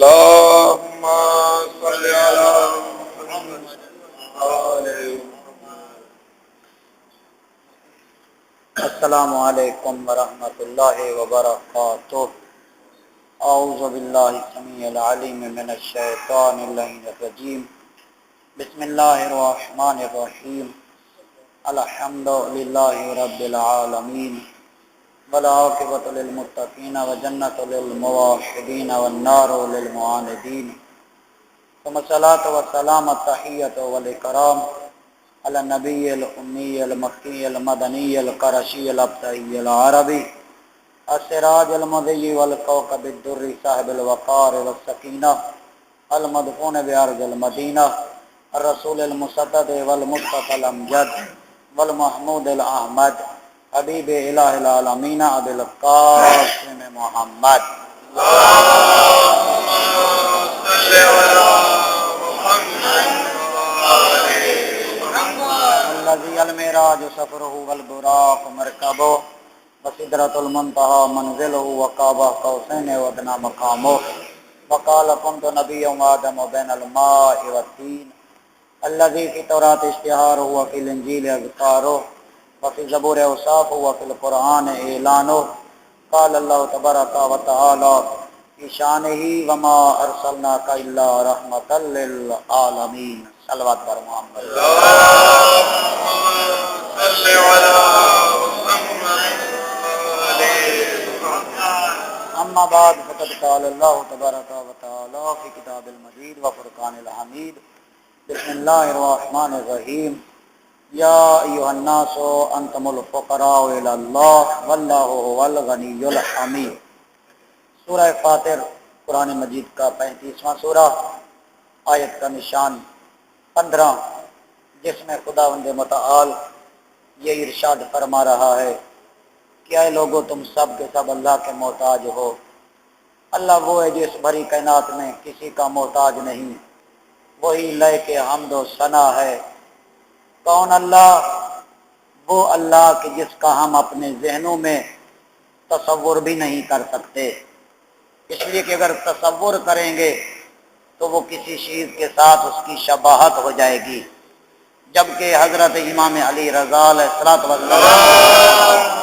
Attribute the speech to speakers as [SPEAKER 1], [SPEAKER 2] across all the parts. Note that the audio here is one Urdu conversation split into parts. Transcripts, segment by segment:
[SPEAKER 1] اللهم صل على محمد وعلى آل محمد.
[SPEAKER 2] السلام علیکم ورحمۃ اللہ وبرکاتہ. اعوذ باللہ السمیع العلیم من الشیطان اللعین الرجیم. بسم اللہ الرحمن الرحیم. الحمد للہ رب العالمین والعاقبۃ للمتقین وجنۃ للموحدین والنار للمعاندین. ثم الصلاۃ والسلام التحیۃ والاکرام علی النبی الامی المکی المدنی القرشی الابتئی العربی السراج المضی والکوکب الدری صاحب الوقار والسکینہ المدفون بارض المدینہ الرسول المسدد والمصطفى الامجد والمحمود الاحمد حبیب الہ العالمین ابی القاسم محمد.
[SPEAKER 1] اللهم صل على محمد وعلى آل محمد.
[SPEAKER 2] الذي المعراج سفره والبراق مركبه وسدرة المنتهى منزله وقاب قوسين وادنى مقامه وقال كنت نبيا آدم بين الماء والطين الذي في التوراة اشتهاره وفي الإنجيل أذكاره وفي الزبور أوصافه وفي القرآن إعلانه. قال الله تبارك وتعالى في شانه وما أرسلناك إلا رحمة للعالمين. صلوات بر محمد.
[SPEAKER 1] اللهم صل على محمد وعلى آل محمد.
[SPEAKER 2] اما بعد فقد قال الله تبارك وتعالى في كتاب المجيد وفرقان الحميد. بسم الله الرحمن الرحيم. يا ايها الناس انتم الفقراء الى الله والله هو الغني الحميد. سورہ فاطر قرآن مجید کا 35واں سورہ، آیت کا نشان 15، جس میں خداوند متعال یہ ارشاد فرما رہا ہے کہ اے لوگو تم سب کے سب اللہ کے محتاج ہو. اللہ وہ ہے جس بھری کائنات میں کسی کا محتاج نہیں، وہی لے کے حمد و ثنا ہے. کون اللہ؟ وہ اللہ کہ جس کا ہم اپنے ذہنوں میں تصور بھی نہیں کر سکتے، اس لیے کہ اگر تصور کریں گے تو وہ کسی چیز کے ساتھ اس کی شباہت ہو جائے گی، جبکہ حضرت امام علی رضا علیہ الصلوۃ والسلام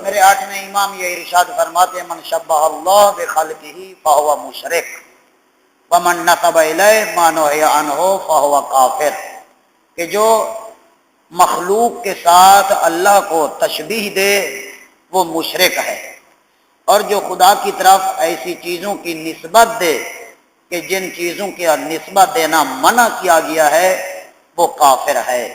[SPEAKER 2] میرے 8ویں امام یہ ارشاد فرماتے ہیں من شبہ اللہ بخلقہ فہو مشرک ومن نسب الیہ ما نہی عنہ فہو کافر، کہ جو مخلوق کے ساتھ اللہ کو تشبیہ دے وہ مشرک ہے، اور جو خدا کی طرف ایسی چیزوں کی نسبت دے کہ جن چیزوں کی نسبت دینا منع کیا گیا ہے وہ کافر ہے.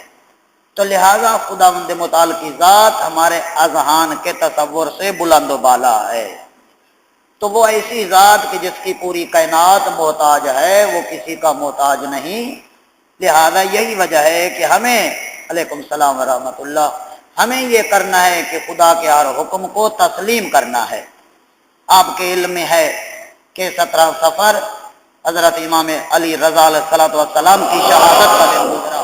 [SPEAKER 2] تو لہذا خداوند متعال کی ذات ہمارے اذہان کے تصور سے بلند و بالا ہے. تو وہ ایسی ذات کہ جس کی پوری کائنات محتاج ہے، وہ کسی کا محتاج نہیں. لہذا یہی وجہ ہے کہ ہمیں، علیکم السلام ورحمۃ اللہ، ہمیں یہ کرنا ہے کہ خدا کے ہر حکم کو تسلیم کرنا ہے. آپ کے علم میں ہے کہ 17 صفر حضرت امام علی رضا علیہ الصلوۃ والسلام کی شہادت کا دن گزرا.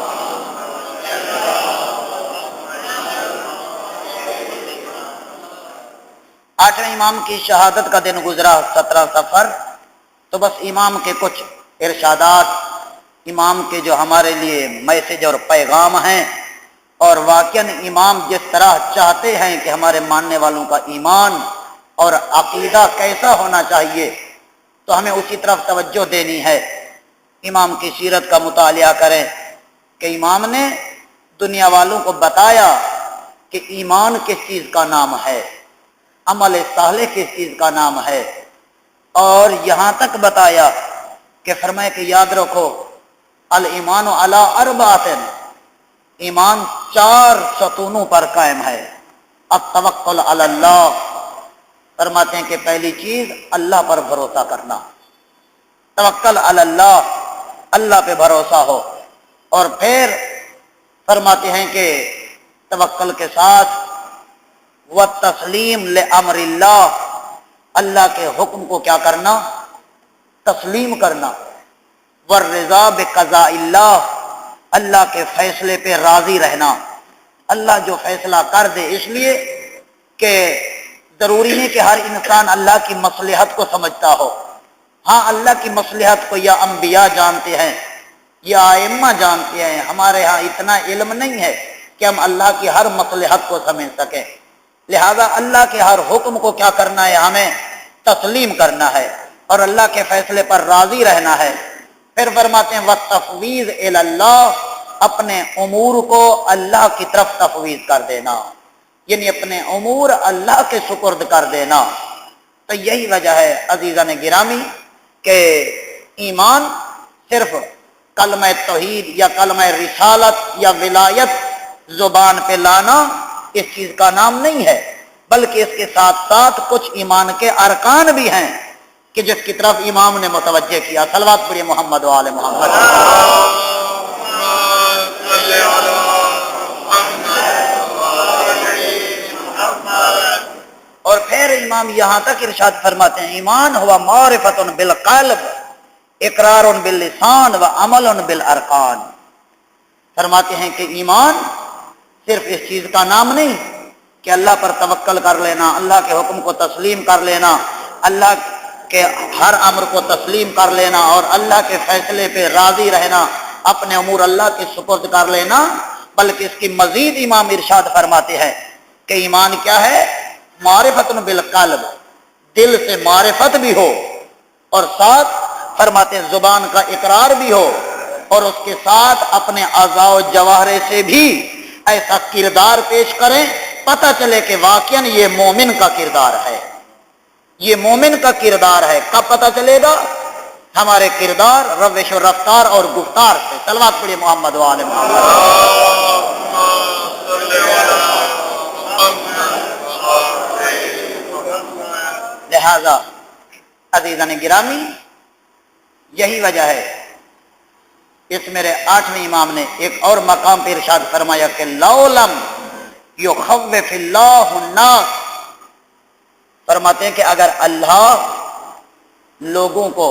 [SPEAKER 2] آٹھویں امام کی شہادت کا دن گزرا 17 صفر. تو بس امام کے کچھ ارشادات، امام کے جو ہمارے لیے میسج اور پیغام ہیں، اور واقعاً امام جس طرح چاہتے ہیں کہ ہمارے ماننے والوں کا ایمان اور عقیدہ کیسا ہونا چاہیے، تو ہمیں اسی طرف توجہ دینی ہے. امام کی سیرت کا مطالعہ کریں کہ امام نے دنیا والوں کو بتایا کہ ایمان کس چیز کا نام ہے، عمل صالح کس چیز کا نام ہے، اور یہاں تک بتایا کہ فرمائے کہ یاد رکھو الایمان علی اربعۃ، ایمان 4 ستونوں پر قائم ہے. التوکل علی اللہ، فرماتے ہیں کہ پہلی چیز اللہ پر بھروسہ کرنا، توکل علی اللہ، اللہ پہ بھروسہ ہو. اور پھر فرماتے ہیں کہ توکل کے ساتھ وَالتَّسْلِيمُ لِأَمْرِ اللَّهِ، اللہ کے حکم کو کیا کرنا؟ تسلیم کرنا. وَالرِّضَا بِقَضَاءِ اللَّهِ، اللہ کے فیصلے پہ راضی رہنا. اللہ جو فیصلہ کر دے اس لیے کہ ضروری نہیں کہ ہر انسان اللہ کی مصلحت کو سمجھتا ہو. ہاں اللہ کی مصلحت کو یا انبیاء جانتے ہیں یا ائمہ جانتے ہیں. ہمارے ہاں اتنا علم نہیں ہے کہ ہم اللہ کی ہر مصلحت کو سمجھ سکیں. لہذا اللہ کے ہر حکم کو کیا کرنا ہے؟ ہمیں تسلیم کرنا ہے اور اللہ کے فیصلے پر راضی رہنا ہے. پھر فرماتے ہیں وَالتَّفْوِيضُ إِلَى اللَّهِ، اپنے امور کو اللہ کی طرف تفویض کر دینا، یعنی اپنے امور اللہ کے سپرد کر دینا. تو یہی وجہ ہے عزیزان گرامی کہ ایمان صرف کلمہ توحید یا کلمہ رسالت یا ولایت زبان پہ لانا اس چیز کا نام نہیں ہے، بلکہ اس کے ساتھ ساتھ کچھ ایمان کے ارکان بھی ہیں کہ جس کی طرف امام نے متوجہ کیا. صلوات پڑھیے محمد و آل محمد. اور پھر امام یہاں تک ارشاد فرماتے ہیں ایمان ہوا معرفت بالقلب اقرار باللسان و عمل بالارکان. فرماتے ہیں کہ ایمان صرف اس چیز کا نام نہیں کہ اللہ پر توکل کر لینا، اللہ کے حکم کو تسلیم کر لینا، اللہ کے ہر امر کو تسلیم کر لینا اور اللہ کے فیصلے پہ راضی رہنا، اپنے امور اللہ کے سپرد کر لینا، بلکہ اس کی مزید امام ارشاد فرماتے ہیں کہ ایمان کیا ہے؟ معرفت بالقلب، دل سے معرفت بھی ہو اور ساتھ فرماتے ہیں زبان کا اقرار بھی ہو اور اس کے ساتھ اپنے اعضاء و جوارح سے بھی ایسا کردار پیش کریں پتہ چلے کہ واقعاً یہ مومن کا کردار ہے، یہ مومن کا کردار ہے. کب پتہ چلے گا؟ ہمارے کردار، روش و رفتار اور گفتار سے. صلوات پڑھیے محمد و آل محمد. لہذا عزیزان گرامی یہی وجہ ہے اس میرے 8ویں امام نے ایک اور مقام پہ ارشاد فرمایا کہ لَوْ لَمْ يُخَوِّفِ اللَّهُ النَّاسَ، فرماتے ہیں کہ اگر اللہ لوگوں کو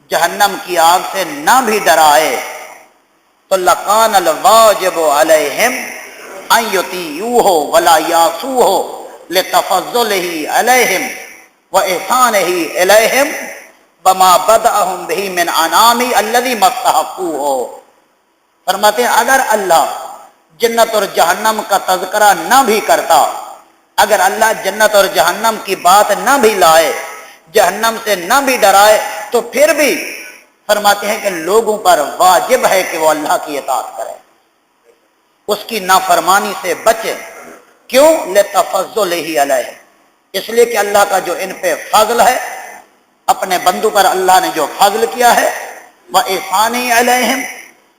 [SPEAKER 2] جہنم کی آگ سے نہ بھی ڈرائے تو لَقَانَ الْوَاجِبُ عَلَيْهِمْ أَن يُطِيعُوهُ وَلَا يَعْصُوهُ لِتَفَضُّلِهِ عَلَيْهِمْ وَإِحْسَانِهِ إِلَيْهِمْ بما بدأهم به من انعام الذي مستحقوه. فرماتے ہیں اگر اللہ جنت اور جہنم کا تذکرہ نہ بھی کرتا، اگر اللہ جنت اور جہنم کی بات نہ بھی لائے، جہنم سے نہ بھی ڈرائے، تو پھر بھی فرماتے ہیں کہ لوگوں پر واجب ہے کہ وہ اللہ کی اطاعت کرے، اس کی نافرمانی سے بچے. کیوں؟ لتفضلہ علیہ، اس لیے کہ اللہ کا جو ان پہ فضل ہے، اپنے بندوں پر اللہ نے جو فضل کیا ہے، وہ احسان علیہم،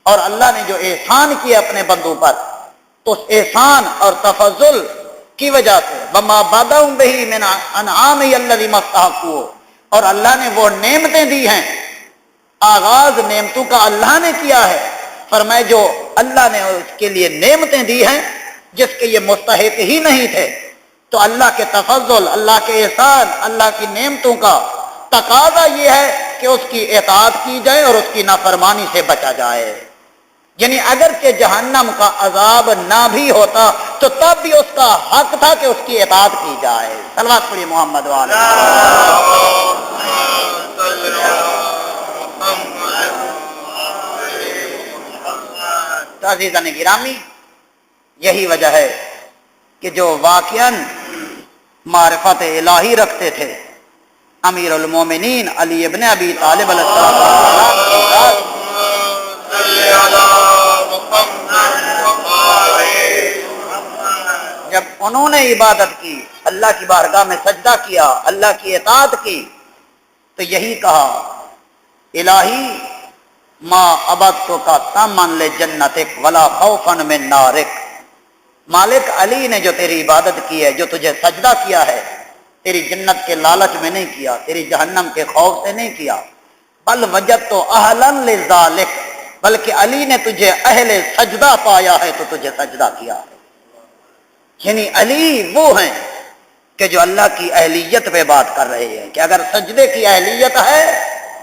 [SPEAKER 2] اور اللہ نے جو احسان کیا اپنے بندوں پر، تو اس احسان اور تفضل کی وجہ سے وما بدأوا به من انعام الذی مستحقوه، اور اللہ نے وہ نعمتیں دی ہیں، آغاز نعمتوں کا اللہ نے کیا ہے. فرمائے جو اللہ نے اس کے لیے نعمتیں دی ہیں جس کے یہ مستحق ہی نہیں تھے، تو اللہ کے تفضل، اللہ کے احسان، اللہ کی نعمتوں کا تقاضا یہ ہے کہ اس کی اطاعت کی جائے اور اس کی نافرمانی سے بچا جائے. یعنی اگرچہ جہنم کا عذاب نہ بھی ہوتا تو تب بھی اس کا حق تھا کہ اس کی اطاعت کی جائے. صلوات پڑھیے محمد والے. عزیزان گرامی یہی وجہ ہے کہ جو واقعاً معرفت الہی رکھتے تھے امیر المومنین علی ابن ابی طالب علیہ السلام، جب انہوں نے عبادت کی، اللہ کی بارگاہ میں سجدہ کیا، اللہ کی اطاعت کی، تو یہی کہا الہی ما عبدتو کا تمن لجنتک ولا خوفا من نارک. مالک علی نے جو تیری عبادت کی ہے، جو تجھے سجدہ کیا ہے، تیری جنت کے لالچ میں نہیں کیا، تیری جہنم کے خوف سے نہیں کیا، بل وجدت اہلا لذالک، بلکہ علی نے تجھے اہل سجدہ پایا ہے تو تجھے سجدہ کیا ہے. یعنی علی وہ ہیں کہ جو اللہ کی اہلیت پہ بات کر رہے ہیں کہ اگر سجدے کی اہلیت ہے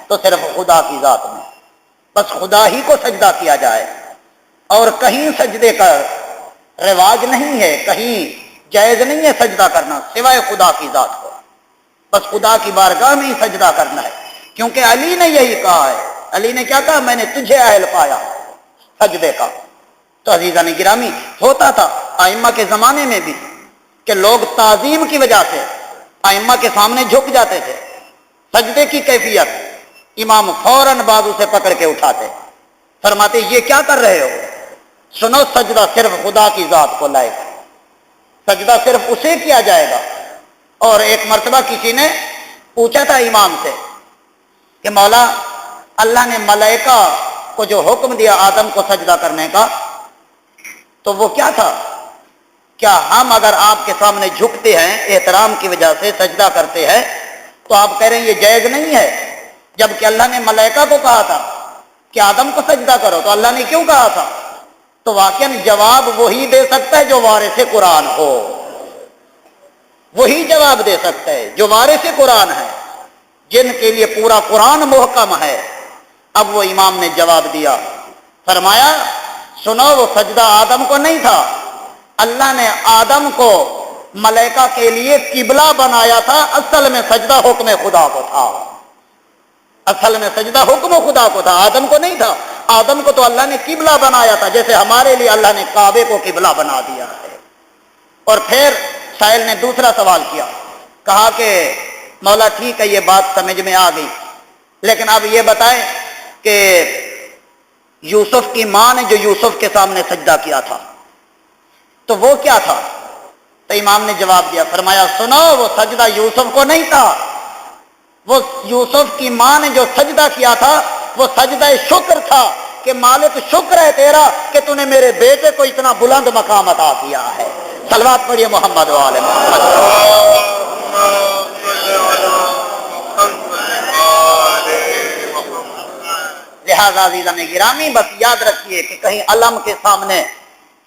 [SPEAKER 2] تو صرف خدا کی ذات میں، بس خدا ہی کو سجدہ کیا جائے، اور کہیں سجدے کا رواج نہیں ہے، کہیں جائز نہیں ہے سجدہ کرنا سوائے خدا کی ذات کو، بس خدا کی بارگاہ میں ہی سجدہ کرنا ہے، کیونکہ علی نے یہی کہا ہے۔ علی نے کیا کہا؟ میں نے تجھے اہل پایا سجدے کا۔ تو عزیزان گرامی، ہوتا تھا ائمہ کے زمانے میں بھی کہ لوگ تعظیم کی وجہ سے ائمہ کے سامنے جھک جاتے تھے۔ سجدے کی کیفیت امام فوراً بازو سے پکڑ کے اٹھاتے، فرماتے یہ کیا کر رہے ہو؟ سنو، سجدہ صرف خدا کی ذات کو لائق، سجدہ صرف اسے کیا جائے گا۔ اور ایک مرتبہ کسی نے پوچھا تھا امام سے کہ مولا، اللہ نے ملائکہ کو جو حکم دیا آدم کو سجدہ کرنے کا، تو وہ کیا تھا؟ کیا ہم اگر آپ کے سامنے جھکتے ہیں احترام کی وجہ سے سجدہ کرتے ہیں تو آپ کہہ رہے ہیں یہ جائز نہیں ہے، جبکہ اللہ نے ملائکہ کو کہا تھا کہ آدم کو سجدہ کرو، تو اللہ نے کیوں کہا تھا؟ تو واقعاً جواب وہی دے سکتا ہے جو وارث قرآن ہو، وہی جواب دے سکتا ہے جو وارث قرآن ہے، جن کے لیے پورا قرآن محکم ہے۔ اب وہ امام نے جواب دیا، فرمایا سنو، وہ سجدہ آدم کو نہیں تھا، اللہ نے آدم کو ملائکہ کے لیے قبلہ بنایا تھا، اصل میں سجدہ حکم خدا کو تھا، اصل میں سجدہ حکم خدا کو تھا، آدم کو نہیں تھا۔ آدم کو تو اللہ نے قبلہ بنایا تھا، جیسے ہمارے لیے اللہ نے کعبے کو قبلہ بنا دیا ہے۔ اور پھر سائل نے دوسرا سوال کیا، کہا کہ مولا ٹھیک ہے یہ بات سمجھ میں آ گئی، لیکن اب یہ بتائیں کہ یوسف کی ماں نے جو یوسف کے سامنے سجدہ کیا تھا تو وہ کیا تھا؟ تو امام نے جواب دیا، فرمایا سنو، وہ سجدہ یوسف کو نہیں تھا، وہ یوسف کی ماں نے جو سجدہ کیا تھا وہ سجدہ شکر تھا کہ مالک شکر ہے تیرا کہ تو نے میرے بیٹے کو اتنا بلند مقام عطا کیا ہے۔ صلوات پڑھیے محمد و آل محمد۔ لہذا عزیزان گرامی، بس یاد رکھیے کہ کہیں علم کے سامنے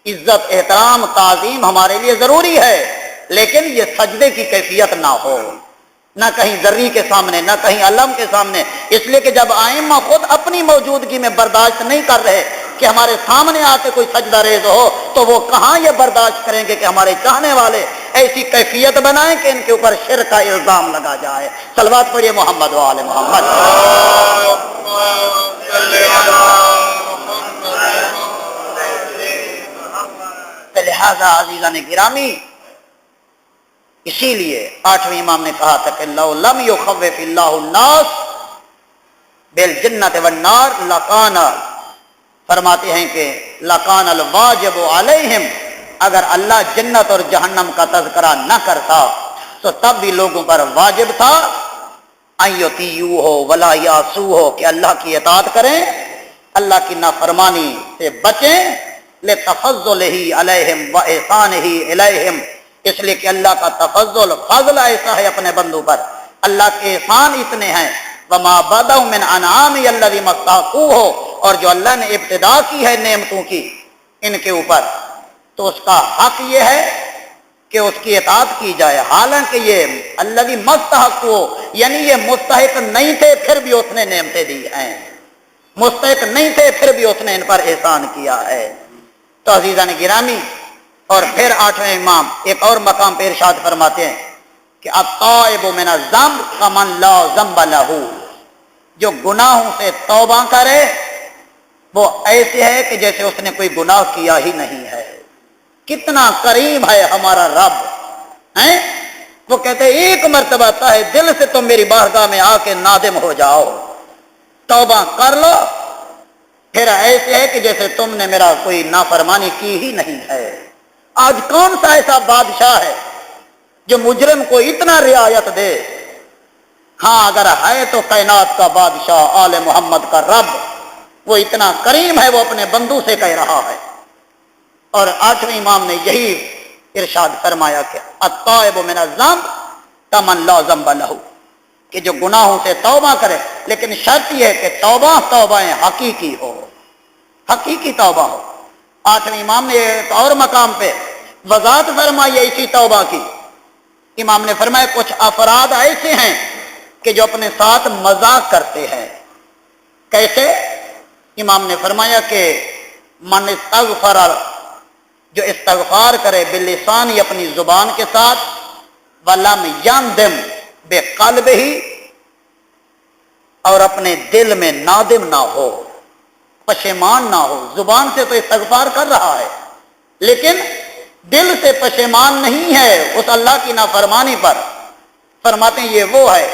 [SPEAKER 2] عزت، احترام، تعظیم ہمارے لیے ضروری ہے، لیکن یہ سجدے کی کیفیت نہ ہو، نہ کہیں ذری کے سامنے، نہ کہیں علم کے سامنے، اس لیے کہ جب ائمہ خود اپنی موجودگی میں برداشت نہیں کر رہے کہ ہمارے سامنے آ کے کوئی سجدہ ریز ہو، تو وہ کہاں یہ برداشت کریں گے کہ ہمارے چاہنے والے ایسی کیفیت بنائیں کہ ان کے اوپر شرک کا الزام لگا جائے۔ صلوات پڑھیے محمد و آل محمد۔ لہذا عزیزان گرامی، اسی لیے آٹھویں امام نے کہا تھا کہ لو لم یخوف اللہ الناس بالجنۃ والنار لکان، فرماتے ہیں کہ لکان الواجب علیہم، اگر اللہ جنت اور جہنم کا تذکرہ نہ کرتا تو تب بھی لوگوں پر واجب تھا ان یطیعوہ ولا یعصوہ، کہ اللہ کی اطاعت کریں، اللہ کی نافرمانی سے بچیں، لتفضلہ علیہم و احسانہ الیہم، اس لیے کہ اللہ کا تفضل، فضل ایسا ہے اپنے بندوں پر، اللہ کے احسان اتنے ہیں، وما بدأوا من انعام الذی مستحقوہ، اور جو اللہ نے ابتدا کی ہے نعمتوں کی ان کے اوپر، تو اس کا حق یہ ہے کہ اس کی اطاعت کی جائے، حالانکہ یہ الذی مستحقوہ، یعنی یہ مستحق نہیں تھے پھر بھی اس نے نعمتیں دی ہیں، مستحق نہیں تھے پھر بھی اس نے ان پر احسان کیا ہے۔ تو عزیزان گرامی، اور پھر آٹھویں امام ایک اور مقام پہ ارشاد فرماتے ہیں کہ التائب من الذنب کمن لا ذنب لہ، جو گناہوں سے توبہ کرے وہ ایسے ہے کہ جیسے اس نے کوئی گناہ کیا ہی نہیں ہے۔ کتنا کریم ہے ہمارا رب ہیں، وہ کہتے ہیں ایک مرتبہ تاہے دل سے تم میری بارگاہ میں آ کے نادم ہو جاؤ، توبہ کر لو، پھر ایسے ہے کہ جیسے تم نے میرا کوئی نافرمانی کی ہی نہیں ہے۔ آج کون سا ایسا بادشاہ ہے جو مجرم کو اتنا رعایت دے؟ ہاں اگر ہے تو کائنات کا بادشاہ آل محمد کا رب، وہ اتنا کریم ہے، وہ اپنے بندوں سے کہہ رہا ہے۔ اور آٹھویں امام نے یہی ارشاد فرمایا کہ التائب من الذنب کمن لا ذنب لہ، کہ جو گناہوں سے توبہ کرے، لیکن شرط یہ ہے کہ توبہ حقیقی ہو، حقیقی توبہ ہو۔ آٹھویں امام نے ایک اور مقام پہ وضاحت فرمائی ہے اسی توبہ کی۔ امام نے فرمایا کچھ افراد ایسے ہیں کہ جو اپنے ساتھ مذاق کرتے ہیں۔ کیسے؟ امام نے فرمایا کہ من استغفر جو استغفار کرے باللسان اپنی زبان کے ساتھ، ولم یندم بقلبہ اور اپنے دل میں نادم نہ ہو، پشیمان نہ ہو۔ زبان سے تو استغفار کر رہا ہے لیکن دل سے پشیمان نہیں ہے اس اللہ کی نافرمانی پر۔ فرماتے ہیں یہ وہ ہے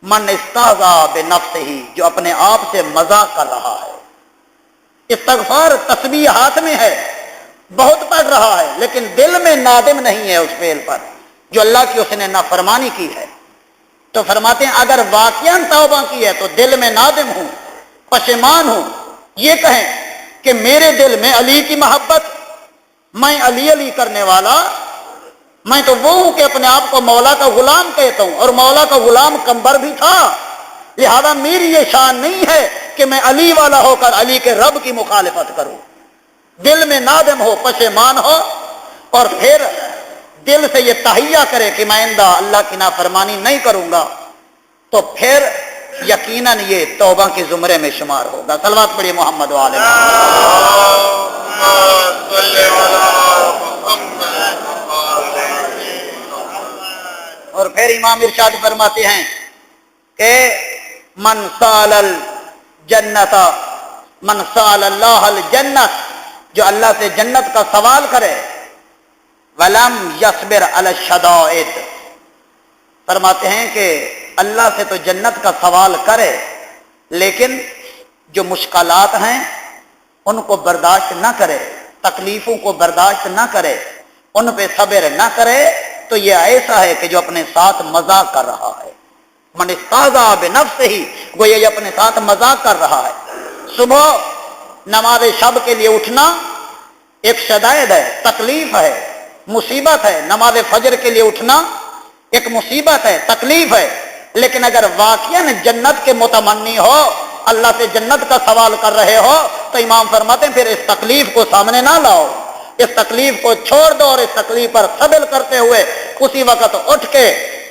[SPEAKER 2] من استہزا بنفسہ، جو اپنے آپ سے مذاق کر رہا ہے۔ استغفار تسبیح ہاتھ میں ہے، بہت پڑھ رہا ہے لیکن دل میں نادم نہیں ہے اس فعل پر جو اللہ کی اس نے نافرمانی کی ہے۔ تو فرماتے ہیں اگر واقعاً توبہ کی ہے تو دل میں نادم ہوں، پشیمان ہوں، یہ کہیں کہ میرے دل میں علی کی محبت، میں علی علی کرنے والا، میں تو وہ ہوں کہ اپنے آپ کو مولا کا غلام کہتا ہوں، اور مولا کا غلام کمبر بھی تھا، لہذا میری یہ شان نہیں ہے کہ میں علی والا ہو کر علی کے رب کی مخالفت کروں۔ دل میں نادم ہو، پشیمان ہو، اور پھر دل سے یہ تہیہ کرے کہ میں آئندہ اللہ کی نافرمانی نہیں کروں گا، تو پھر یقیناً یہ توبہ کے زمرے میں شمار ہوگا۔ صلوات پڑھیے محمد وعلی اور پھر امام ارشاد فرماتے ہیں کہ من سال الجنت، من سال اللہ الجنت، جو اللہ سے جنت کا سوال کرے، ولم یصبر علی الشدائد، فرماتے ہیں کہ اللہ سے تو جنت کا سوال کرے لیکن جو مشکلات ہیں ان کو برداشت نہ کرے، تکلیفوں کو برداشت نہ کرے، ان پہ صبر نہ کرے، تو یہ ایسا ہے کہ جو اپنے ساتھ مذاق کر رہا ہے۔ من استہزا بنفسہ، گویا یہ اپنے ساتھ مذاق کر رہا ہے۔ صبح نماز شب کے لیے اٹھنا ایک شدائد ہے، تکلیف ہے، مصیبت ہے۔ نماز فجر کے لیے اٹھنا ایک مصیبت ہے، تکلیف ہے، لیکن اگر واقعاً جنت کے متمنی ہو، اللہ سے جنت کا سوال کر رہے ہو، تو امام فرماتے ہیں پھر اس تکلیف کو سامنے نہ لاؤ، اس تکلیف کو چھوڑ دو اور اس تکلیف پر صبر کرتے ہوئے اسی وقت اٹھ کے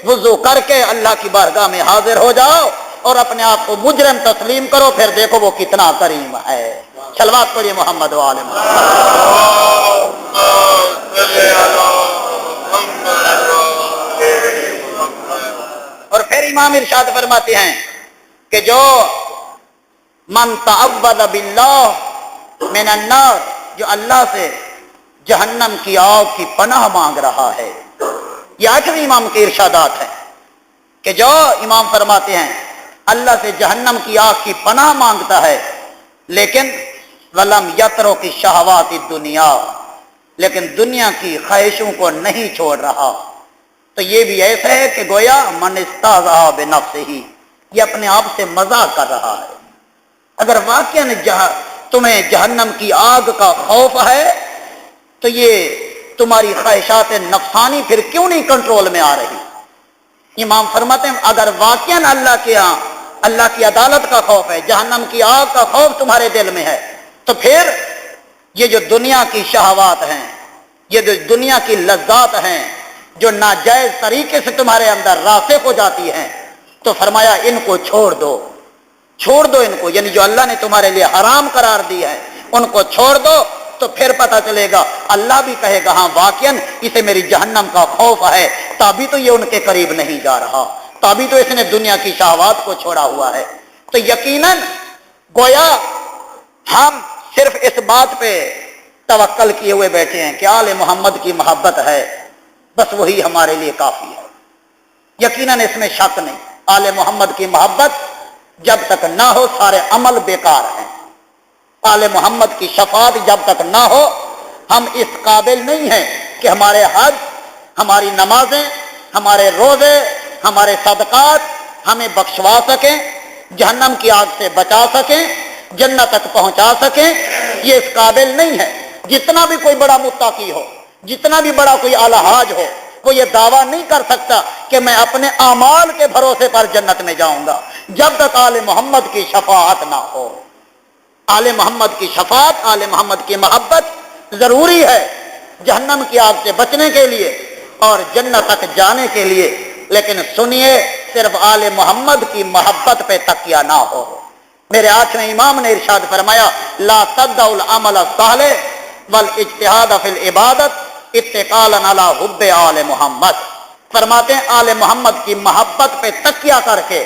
[SPEAKER 2] وضو کر کے اللہ کی بارگاہ میں حاضر ہو جاؤ اور اپنے آپ کو مجرم تسلیم کرو، پھر دیکھو وہ کتنا کریم ہے۔ صلوات پڑھیے محمد وعلی اور پھر امام ارشاد فرماتے ہیں کہ جو من تعوذ باللہ من النار، جو اللہ سے جہنم کی آگ کی پناہ مانگ رہا ہے۔ یہ آخری امام کے ارشادات ہیں کہ جو امام فرماتے ہیں اللہ سے جہنم کی آگ کی پناہ مانگتا ہے لیکن ولم یترک شہوات الدنیا، لیکن دنیا کی خواہشوں کو نہیں چھوڑ رہا، تو یہ بھی ایسا ہے کہ گویا من استہزا بنفسہ، یہ اپنے آپ سے مذاق کر رہا ہے۔ اگر واقعاً تمہیں جہنم کی آگ کا خوف ہے تو یہ تمہاری خواہشات نفسانی پھر کیوں نہیں کنٹرول میں آ رہی؟ امام فرماتے ہیں اگر واقعاً اللہ کے ہاں اللہ کی عدالت کا خوف ہے، جہنم کی آگ کا خوف تمہارے دل میں ہے، تو پھر یہ جو دنیا کی شہوات ہیں، یہ جو دنیا کی لذات ہیں جو ناجائز طریقے سے تمہارے اندر راسخ ہو جاتی ہیں، تو فرمایا ان کو چھوڑ دو، چھوڑ دو ان کو، یعنی جو اللہ نے تمہارے لیے حرام قرار دیا ہے ان کو چھوڑ دو، تو پھر پتہ چلے گا اللہ بھی کہے گا ہاں واقعاً اسے میری جہنم کا خوف ہے، تبھی تو یہ ان کے قریب نہیں جا رہا، تبھی تو اس نے دنیا کی شہوات کو چھوڑا ہوا ہے۔ تو یقیناً گویا ہم صرف اس بات پہ توکل کیے ہوئے بیٹھے ہیں کہ آل محمد کی محبت ہے، بس وہی ہمارے لیے کافی ہے۔ یقیناً اس میں شک نہیں، آل محمد کی محبت جب تک نہ ہو سارے عمل بیکار ہیں۔ آل محمد کی شفاعت جب تک نہ ہو ہم اس قابل نہیں ہیں کہ ہمارے حج، ہماری نمازیں، ہمارے روزے، ہمارے صدقات ہمیں بخشوا سکیں، جہنم کی آگ سے بچا سکیں، جنت تک پہنچا سکیں، یہ اس قابل نہیں ہے۔ جتنا بھی کوئی بڑا متقی ہو، جتنا بھی بڑا کوئی اعلی حاج ہو، وہ یہ دعویٰ نہیں کر سکتا کہ میں اپنے اعمال کے بھروسے پر جنت میں جاؤں گا جب تک آل محمد کی شفاعت نہ ہو۔ آل محمد کی شفاعت، آل محمد کی محبت ضروری ہے جہنم کی آگ سے بچنے کے لیے اور جنت تک جانے کے لیے، لیکن سنیے صرف آل محمد کی محبت پہ تکیہ نہ ہو۔ میرے آٹھویں امام نے ارشاد فرمایا لا تدعوا العمل الصالح والاجتہاد فی العبادت اتقالا علی حب آل محمد. فرماتے ہیں آل محمد کی محبت پہ تکیہ کر کے،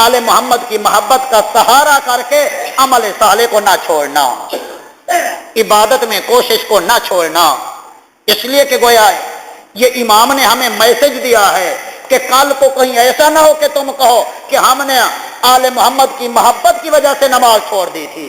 [SPEAKER 2] آل محمد کی محبت کا سہارا کر کے عمل صالح کو نہ چھوڑنا، عبادت میں کوشش کو نہ چھوڑنا. اس لیے کہ گویا یہ امام نے ہمیں میسج دیا ہے کہ کل کو کہیں ایسا نہ ہو کہ تم کہو کہ ہم نے آل محمد کی محبت کی وجہ سے نماز چھوڑ دی تھی،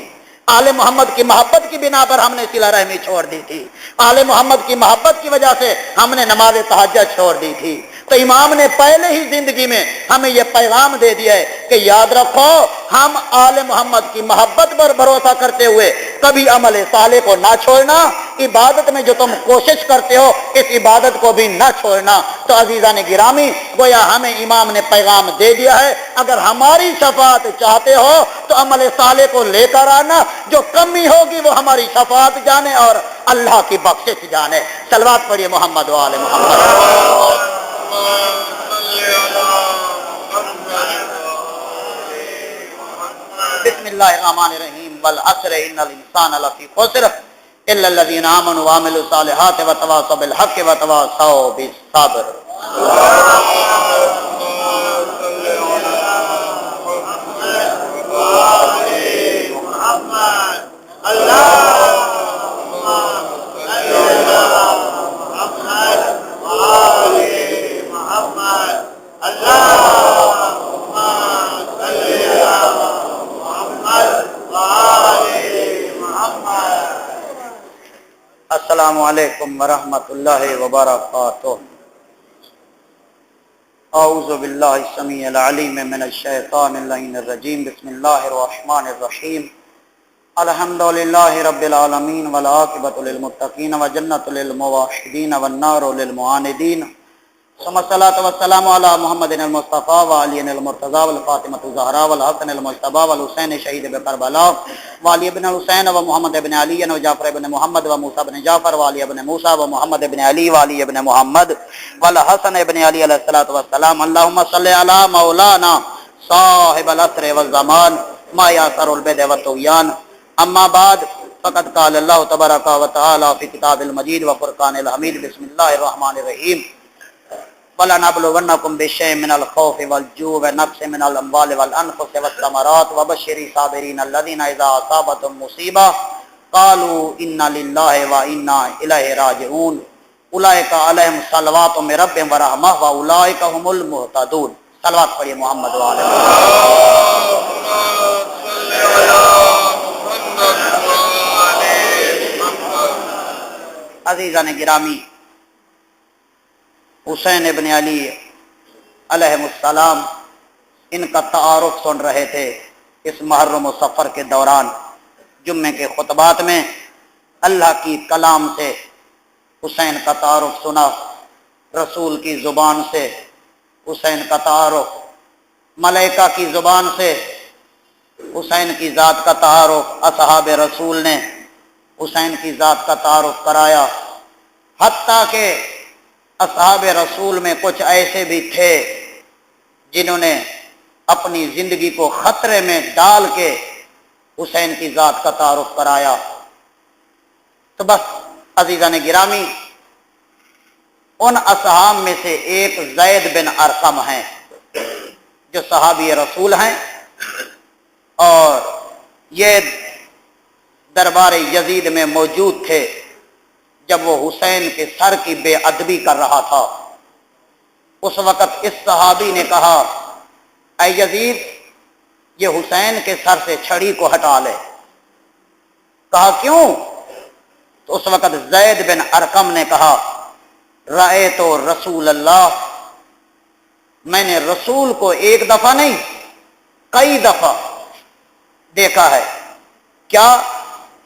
[SPEAKER 2] آل محمد کی محبت کی بنا پر ہم نے صلہ رحمی چھوڑ دی تھی، آل محمد کی محبت کی وجہ سے ہم نے نماز تہجد چھوڑ دی تھی. تو امام نے پہلے ہی زندگی میں ہمیں یہ پیغام دے دیا ہے کہ یاد رکھو ہم آل محمد کی محبت پر بھروسہ کرتے ہوئے کبھی عمل صالح کو نہ چھوڑنا، عبادت میں جو تم کوشش کرتے ہو اس عبادت کو بھی نہ چھوڑنا. تو عزیزان گرامی گویا ہمیں امام نے پیغام دے دیا ہے، اگر ہماری شفاعت چاہتے ہو تو عمل صالح کو لے کر آنا، جو کمی ہوگی وہ ہماری شفاعت جانے اور اللہ کی بخشش جانے. صلوات پڑھیے محمد و آل محمد. بسم اللہ الرحمن الرحیم. والعصر ان الانسان لفی خسر الا الذین آمنوا وعملوا الصالحات وتواصوا بالحق وتواصوا بالصبر. السلام علیکم ورحمۃ اللہ وبرکاتہ. اعوذ باللہ السمیع العلیم من الشیطان اللعین الرجیم. بسم اللہ الرحمن الرحیم. الحمد للہ رب العالمین والعاقبۃ للمتقین وجنۃ للموحدین والنار للمعاندین. ثم الصلاۃ والسلام علی محمد المصطفیٰ وعلی المرتضیٰ والفاطمۃ الزہراء والحسن المجتبیٰ والحسین شہید بکربلاء وعلی ابن حسین ومحمد ابن علی وجعفر ابن محمد وموسیٰ ابن جعفر وعلی ابن موسیٰ ومحمد ابن علی وعلی ابن محمد والحسن ابن علی علیہ الصلوۃ والسلام. اللہم صلی علی مولانا صاحب العصر والزمان ما یاسر البدع والطغیان. اما بعد فقد قال اللہ تبارک و تعالی فی کتاب المجید وفرقان الحمید. بسم اللہ الرحمن الرحیم. وَلَنَبْلُوَنَّكُمْ بِشَيْءٍ مِّنَ الْخَوْفِ وَالْجُوعِ وَنَقْصٍ مِّنَ الْأَمْوَالِ وَالْأَنفُسِ وَالثَّمَرَاتِ وَبَشِّرِ الصَّابِرِينَ الَّذِينَ إِذَا أَصَابَتْهُم مُّصِيبَةٌ قَالُوا إِنَّا لِلَّهِ وَإِنَّا إِلَيْهِ راجعون. أُولَٰئِكَ عَلَيْهِمْ صَلَوَاتٌ مِّن رَّبِّهِمْ وَرَحْمَةٌ وَأُولَٰئِكَ هُمُ الْمُهْتَدُونَ. صلوات پڑھیے محمد وعلى محمد. عزیزان گرامی، حسین ابن علی علیہ السلام ان کا تعارف سن رہے تھے اس محرم و سفر کے دوران. جمعے کے خطبات میں اللہ کی کلام سے حسین کا تعارف سنا، رسول کی زبان سے حسین کا تعارف، ملائکہ کی زبان سے حسین کی ذات کا تعارف، اصحاب رسول نے حسین کی ذات کا تعارف کرایا. حتیٰ کہ اصحاب رسول میں کچھ ایسے بھی تھے جنہوں نے اپنی زندگی کو خطرے میں ڈال کے حسین کی ذات کا تعارف کرایا. تو بس عزیزان گرامی، ان اصحاب میں سے ایک زید بن ارقم ہیں جو صحابی رسول ہیں، اور یہ دربار یزید میں موجود تھے جب وہ حسین کے سر کی بے ادبی کر رہا تھا. اس وقت اس صحابی نے کہا اے یزید، یہ حسین کے سر سے چھڑی کو ہٹا لے. کہا کیوں؟ تو اس وقت زید بن ارقم نے کہا رأیت رسول اللہ، میں نے رسول کو ایک دفعہ نہیں کئی دفعہ دیکھا ہے. کیا؟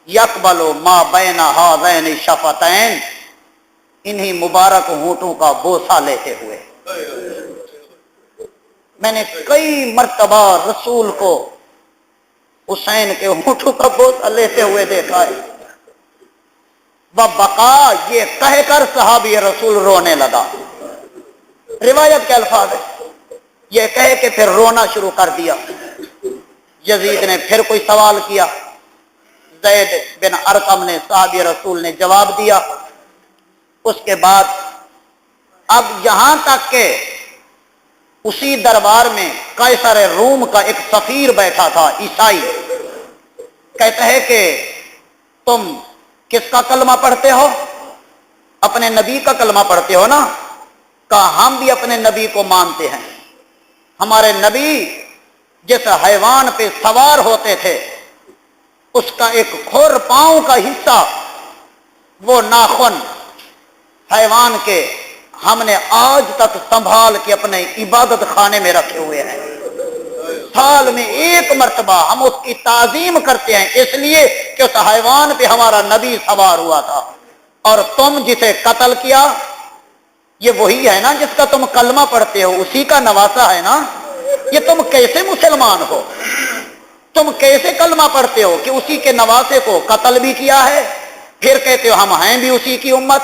[SPEAKER 2] یقبل ما بین ہذین شفتین، انہی مبارک ہونٹوں کا بوسہ لیتے ہوئے. میں نے کئی مرتبہ رسول کو حسین کے ہونٹوں کا بوسہ لیتے ہوئے دیکھا ہے. وبقا، یہ کہہ کر صحابی رسول رونے لگا. روایت کے الفاظ ہے، یہ کہہ کے پھر رونا شروع کر دیا. یزید نے پھر کوئی سوال کیا. زید بن ارقم نے صحابی رسول نے جواب دیا۔ اس کے بعد اب یہاں تک کہ اسی دربار میں قیصر روم کا ایک سفیر بیٹھا تھا عیسائی، کہتا ہے کہ تم کس کا کلمہ پڑھتے ہو؟ اپنے نبی کا کلمہ پڑھتے ہو نا؟ کہا ہم بھی اپنے نبی کو مانتے ہیں، ہمارے نبی جس حیوان پہ سوار ہوتے تھے اس کا ایک کھر پاؤں کا حصہ، وہ ناخن حیوان کے ہم نے آج تک سنبھال کے اپنے عبادت خانے میں رکھے ہوئے ہیں، سال میں ایک مرتبہ ہم اس کی تعظیم کرتے ہیں، اس لیے کہ اس حیوان پہ ہمارا نبی سوار ہوا تھا۔ اور تم جسے قتل کیا یہ وہی ہے نا جس کا تم کلمہ پڑھتے ہو، اسی کا نواسا ہے نا؟ یہ تم کیسے مسلمان ہو؟ تم کیسے کلمہ پڑھتے ہو کہ اسی کے نواسے کو قتل بھی کیا ہے، پھر کہتے ہو ہم ہیں بھی اسی کی امت؟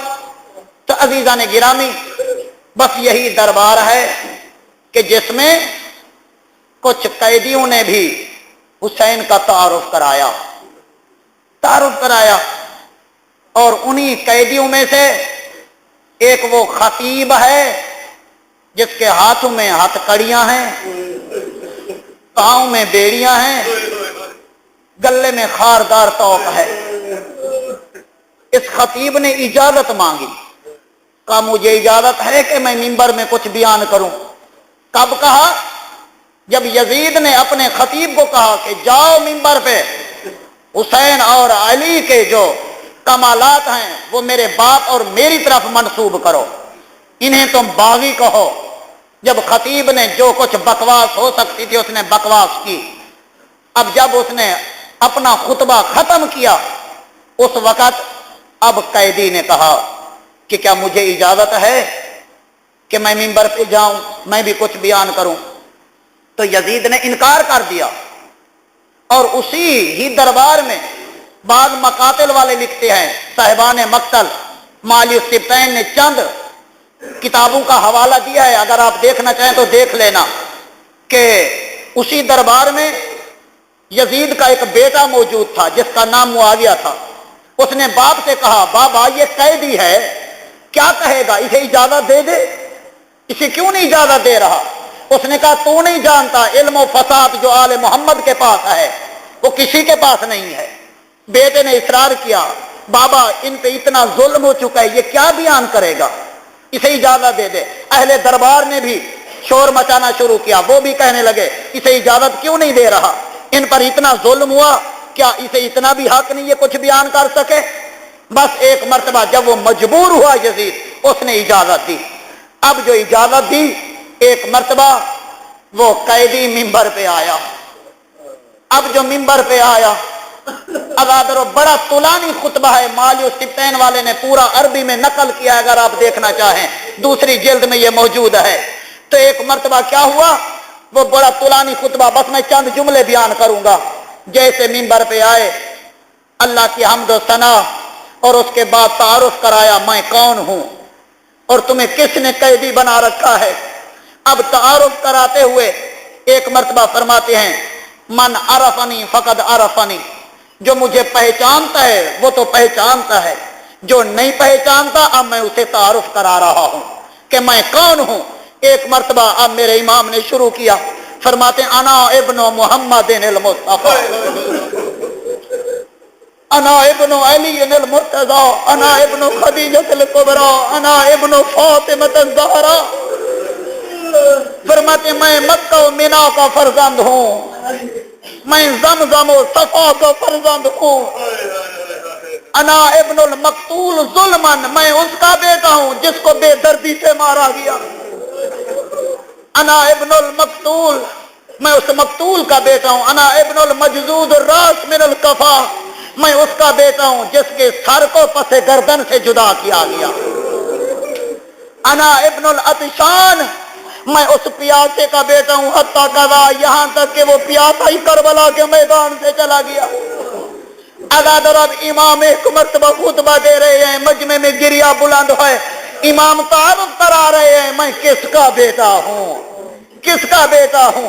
[SPEAKER 2] تو عزیزان گرامی، بس یہی دربار ہے کہ جس میں کچھ قیدیوں نے بھی حسین کا تعارف کرایا، اور انہی قیدیوں میں سے ایک وہ خطیب ہے جس کے ہاتھوں میں ہتھ کڑیاں ہیں، پاؤں میں بیڑیاں ہیں، گلے میں خاردار توق ہے۔ اس خطیب نے اجازت مانگی، کہا مجھے اجازت ہے کہ میں منبر میں کچھ بیان کروں۔ کب کہا؟ جب یزید نے اپنے خطیب کو کہا کہ جاؤ منبر پہ حسین اور علی کے جو کمالات ہیں وہ میرے باپ اور میری طرف منسوب کرو، انہیں تم باغی کہو۔ جب خطیب نے جو کچھ بکواس ہو سکتی تھی اس نے بکواس کی۔ اب جب اس نے اپنا خطبہ ختم کیا اس وقت اب قیدی نے کہا کہ کیا مجھے اجازت ہے کہ میں منبر پہ جاؤں، میں بھی کچھ بیان کروں؟ تو یزید نے انکار کر دیا، اور اسی ہی دربار میں بعض مقاتل والے لکھتے ہیں، صاحبان مقتل مالی السبتین نے چند کتابوں کا حوالہ دیا ہے، اگر آپ دیکھنا چاہیں تو دیکھ لینا، کہ اسی دربار میں یزید کا ایک بیٹا موجود تھا جس کا نام معاویہ تھا۔ اس نے باپ سے کہا بابا یہ قیدی ہے، کیا کہے گا، اسے اجازت دے دے، اسے کیوں نہیں اجازت دے رہا؟ اس نے کہا تو نہیں جانتا علم و فساد جو آل محمد کے پاس ہے وہ کسی کے پاس نہیں ہے۔ بیٹے نے اصرار کیا بابا ان پہ اتنا ظلم ہو چکا ہے، یہ کیا بیان کرے گا، اسے اجازت دے دے۔ اہل دربار نے بھی شور مچانا شروع کیا، وہ بھی کہنے لگے اسے اجازت کیوں نہیں دے رہا، ان پر اتنا ظلم ہوا، کیا اسے اتنا بھی حق نہیں یہ کچھ بیان کر سکے؟ بس ایک مرتبہ جب وہ مجبور ہوا یزید، اس نے اجازت دی۔ اب جو اجازت دی ایک مرتبہ وہ قیدی منبر پہ آیا۔ اب جو منبر پہ آیا ادادر بڑا طولانی خطبہ ہے، مالی السبتین والے نے پورا عربی میں نقل کیا، اگر آپ دیکھنا چاہیں دوسری جلد میں یہ موجود ہے۔ تو ایک مرتبہ کیا ہوا، وہ بڑا طولانی خطبہ، بس میں چند جملے بیان کروں گا۔ جیسے منبر پہ آئے اللہ کی حمد و ثنا اور اس کے بعد تعارف کرایا میں کون ہوں اور تمہیں کس نے قیدی بنا رکھا ہے۔ اب تعارف کراتے ہوئے ایک مرتبہ فرماتے ہیں من عرفنی فقد عرفنی، جو مجھے پہچانتا ہے وہ تو پہچانتا ہے، جو نہیں پہچانتا اب میں اسے تعارف کرا رہا ہوں کہ میں کون ہوں۔ ایک مرتبہ اب میرے امام نے شروع کیا، فرماتے ہیں انا ابن محمد المصطفی، انا ابن علی المرتضی، انا ابن خدیجہ الکبریٰ، انا ابن فاطمہ الزہرا۔ فرماتے میں مکہ و مینا کا فرزند ہوں، میں زمزم و صفا کا فرزند ہوں، انا ابن المقتول ظلمن، میں اس کا بیٹا ہوں جس کو بے دردی سے مارا گیا، انا ابن المقتول، میں اس مقتول کا بیٹا ہوں، انا ابن المجذوذ الراس من الکفا، میں اس کا بیٹا ہوں جس کے سر کو پس گردن سے جدا کیا گیا، انا ابن العطشان، میں اس پیاسے کا بیٹا ہوں، حتیٰ قضا، یہاں تک کہ وہ پیاسا ہی کربلا کے میدان سے چلا گیا۔ ادادر اب امام ایک مرتبہ خطبہ دے رہے ہیں، مجمع میں گریا بلند ہے، امام تعارف کرا رہے ہیں میں کس کا بیٹا ہوں، کس کا بیٹا ہوں۔